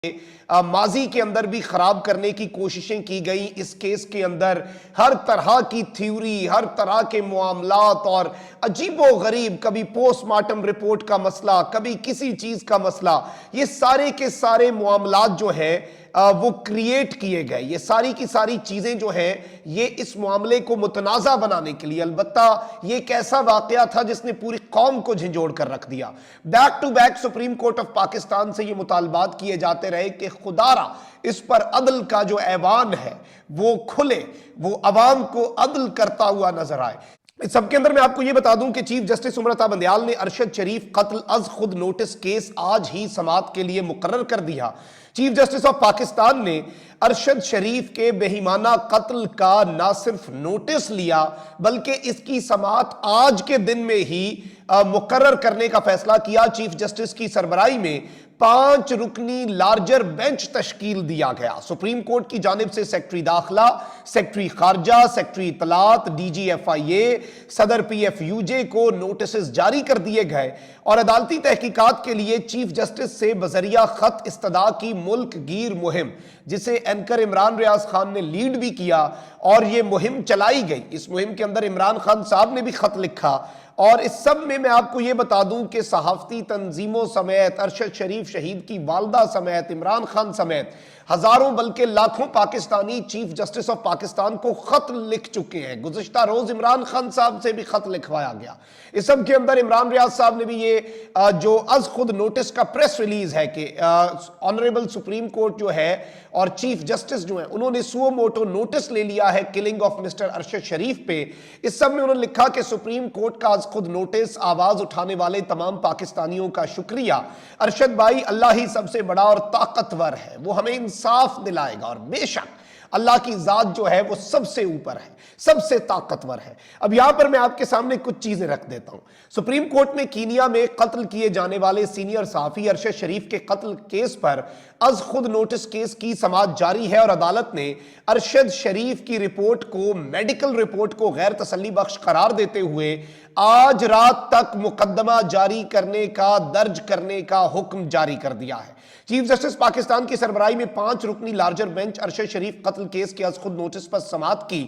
माजी के अंदर भी खराब करने की कोशिशें की गई। इस केस के अंदर हर तरह की थ्योरी, हर तरह के मामलात और अजीबो गरीब, कभी पोस्टमार्टम रिपोर्ट का मसला, कभी किसी चीज का मसला, ये सारे के सारे मामलात जो है वो क्रिएट किए गए। ये सारी की सारी चीजें जो हैं ये इस मामले को मुतनाज़ा बनाने के लिए, अलबत्ता ये एक ऐसा वाकया था जिसने पूरी कौम को झंझोड़ कर रख दिया। Back to back Supreme Court of Pakistan से ये मुतालबात किए जाते रहे कि खुदारा इस पर अदल का जो ऐवान है वो खुले, वो अवाम को अदल करता हुआ नजर आए। इस सबके अंदर मैं आपको यह बता दूं कि चीफ जस्टिस उमर अता बंदियाल ने अरशद शरीफ कत्ल अज खुद नोटिस केस आज ही समाअत के लिए मुकर्रर कर दिया। चीफ जस्टिस ऑफ पाकिस्तान ने अरशद शरीफ के बेईमाना कत्ल का ना सिर्फ नोटिस लिया बल्कि इसकी समाअत आज के दिन में ही मुकर्रर करने का फैसला किया। चीफ जस्टिस की सरबराही में 5 रुकनी लार्जर बेंच तश्कील दिया गया। सुप्रीम कोर्ट की जानिब से सेक्रेटरी दाखिला, सेक्रेटरी खारजा, सेक्रेटरी इतलात, DG FIA, सदर PFUJ को नोटिस जारी कर दिए गए और अदालती तहकीकात के लिए चीफ जस्टिस से बजरिया खत इस्तदा की मुल्क गिर मुहिम, जिसे एंकर इमरान रियाज खान ने लीड भी किया और यह मुहिम चलाई गई। इस मुहिम के अंदर इमरान खान साहब ने भी खत लिखा और इस सब में मैं आपको यह बता दूं कि सहाफती तंजीमों समेत, अरशद शरीफ शहीद की वालदा समेत, इमरान खान समेत हजारों बल्कि लाखों Pakistani chief justice of Pakistan को खत लिख चुके हैं। गुज़िश्ता रोज इमरान खान साहब से भी खत लिखवाया गया। इस सब के अंदर इमरान रियाज साहब ने भी ये जो अज खुद नोटिस का प्रेस रिलीज है कि ऑनरेबल सुप्रीम कोर्ट जो है और चीफ जस्टिस जो है उन्होंने सुओ मोटो नोटिस ले लिया है किलिंग ऑफ मिस्टर अरशद शरीफ पे। इस सब में उन्होंने लिखा कि सुप्रीम कोर्ट का आज खुद नोटिस, आवाज उठाने वाले तमाम पाकिस्तानियों का शुक्रिया। अरशद भाई, अल्लाह ही सबसे बड़ा और ताकतवर है, वो हमें इंसाफ दिलाएगा और बेशक अल्लाह की जात जो है वो सबसे ऊपर है, सबसे ताकतवर है। अब यहां पर मैं आपके सामने कुछ चीजें रख देता हूं। सुप्रीम कोर्ट में कीनिया में कत्ल किए जाने वाले सीनियर सहाफी अरशद शरीफ के कत्ल केस पर अज खुद नोटिस केस की समाअत जारी है और अदालत ने अरशद शरीफ की रिपोर्ट को, मेडिकल रिपोर्ट को गैर तसल्ली बख्श करार देते हुए आज रात तक मुकदमा जारी करने का, दर्ज करने का हुक्म जारी कर दिया है। चीफ जस्टिस पाकिस्तान की सरबराही में 5 रुकनी लार्जर बेंच अरशद शरीफ कत्ल केस के आज खुद नोटिस पर समाअत की।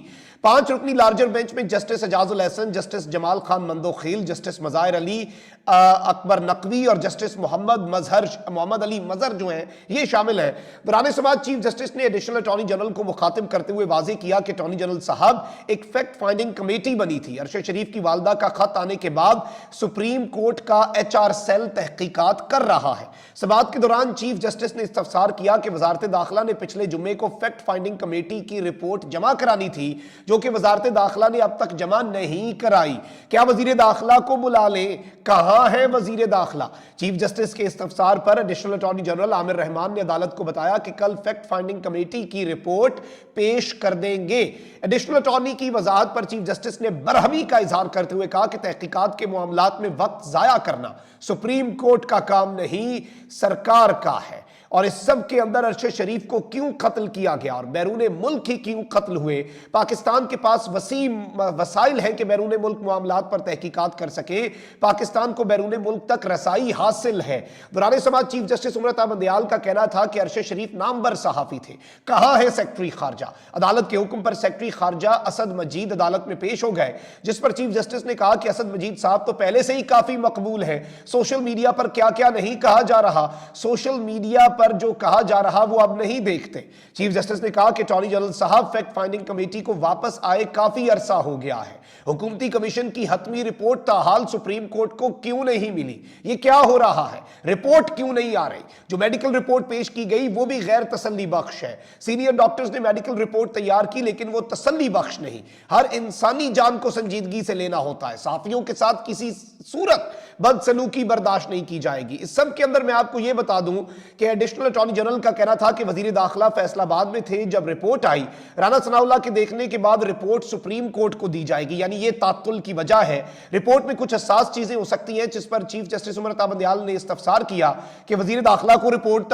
5 रुकनी लार्जर बेंच में justice Ejazul Ahsan, justice Jamal Khan Mandokhail, justice Mazahir Ali Akbar Naqvi और जस्टिस मोहम्मद अली मजहर जो हैं ये शामिल हैं। दौरान समाअत चीफ जस्टिस ने एडिशनल अटॉर्नी जनरल को मुखातिब करते हुए वाज़ेह किया कि अटॉर्नी जनरल साहब एक फैक्ट फाइंडिंग कमेटी बनी थी। अरशद शरीफ की वालदा का खत आने के बाद सुप्रीम कोर्ट का HR सेल तहकीकात कर रहा है। समाअत के दौरान चीफ जस्टिस ने इस्तफसार किया कि वजारत दाखिला ने पिछले जुम्मे को फैक्ट फाइंडिंग कमेटी की रिपोर्ट जमा करानी थी जो कि वजारत दाखिला ने अब तक जमा नहीं कराई। क्या वजीर दाखिला को बुला लें? कहां है वजीर दाखिला? चीफ जस्टिस के इस्तफसार पर additional attorney general Aamir Rahman ने अदालत को बताया कि कल फैक्ट फाइंडिंग कमेटी की रिपोर्ट पेश कर देंगे। एडिशनल अटॉर्नी की वजाहत पर चीफ जस्टिस ने बरहमी का इजहार करते हुए कहा कि तहकीकात के मामलात में वक्त जाया करना सुप्रीम कोर्ट का काम नहीं, सरकार का है। और इस सब के अंदर अरशद शरीफ को क्यों कत्ल किया गया और बैरून मुल्क ही क्यों कत्ल हुए? पाकिस्तान के पास वसीम वसाइल हैं कि बैरून मुल्क मामलात पर तहकीकात कर सके। पाकिस्तान को बैरून मुल्क तक रसाई हासिल है। दौरान समाअत चीफ जस्टिस उमर अता बंदियाल का कहना था कि अरशद शरीफ नामवर सहाफी थे। कहां है सेक्रेटरी खारजा? अदालत के हुक्म पर सेक्रेटरी खारजा असद मजीद अदालत में पेश हो गए, जिस पर चीफ जस्टिस ने कहा कि असद मजीद साहब तो पहले से ही काफी मकबूल है। सोशल मीडिया पर क्या क्या नहीं कहा जा रहा, सोशल मीडिया पर जो कहा जा रहा वो अब नहीं देखते। चीफ जस्टिस ने कहा कि अटॉर्नी जनरल साहब फैक्ट फाइंडिंग कमेटी को वापस आए काफी अरसा हो गया है। हुकूमती कमीशन की हतमी रिपोर्ट ताहाल सुप्रीम कोर्ट को क्यों नहीं मिली? ये क्या हो रहा है? रिपोर्ट क्यों नहीं आ रही? जो मेडिकल रिपोर्ट पेश की गई वो भी गैर तसल्ली बख्श है। सीनियर डॉक्टर्स ने मेडिकल रिपोर्ट तैयार की लेकिन वो तसल्ली बख्श नहीं। हर इंसानी जान को संजीदगी से लेना होता है। साफियों के साथ किसी सूरत बदसलूकी बर्दाश्त नहीं की जाएगी। इस सब के अंदर मैं आपको यह बता दूं कि एडिशनल अटॉर्नी जनरल का कहना था कि वजीर दाखिला फैसलाबाद में थे जब रिपोर्ट आई। राना सनाउल्लाह के देखने के बाद रिपोर्ट सुप्रीम कोर्ट को दी जाएगी, यानी ये तात्तुल की वजह है। रिपोर्ट में कुछ हसास चीजें हो सकती हैं, जिस पर चीफ जस्टिस उमर अता बंदियाल ने इस्तफसार किया कि वजीर दाखिला को रिपोर्ट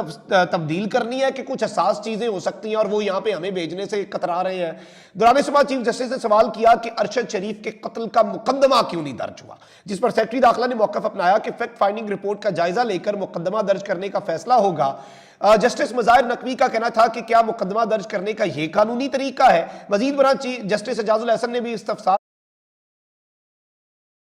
तब्दील करनी है कि कुछ हसास चीजें हो सकती हैं और वो यहां पर हमें भेजने से कतरा रहे हैं। दौरान समाअत चीफ जस्टिस ने सवाल किया कि अरशद शरीफ के कत्ल का मुकदमा क्यों नहीं दर्ज हुआ, जिस पर सेक्रेटरी दाखिला ने मौकफ अपनाया कि फैक्ट फाइंडिंग रिपोर्ट का जायजा लेकर मुकदमा दर्ज करने का फैसला होगा। जस्टिस मज़ाहिर नकवी का कहना था कि क्या मुकदमा दर्ज करने का यह कानूनी तरीका है। मजीद बरां जस्टिस एजाजुल हसन ने भी इस्तफसार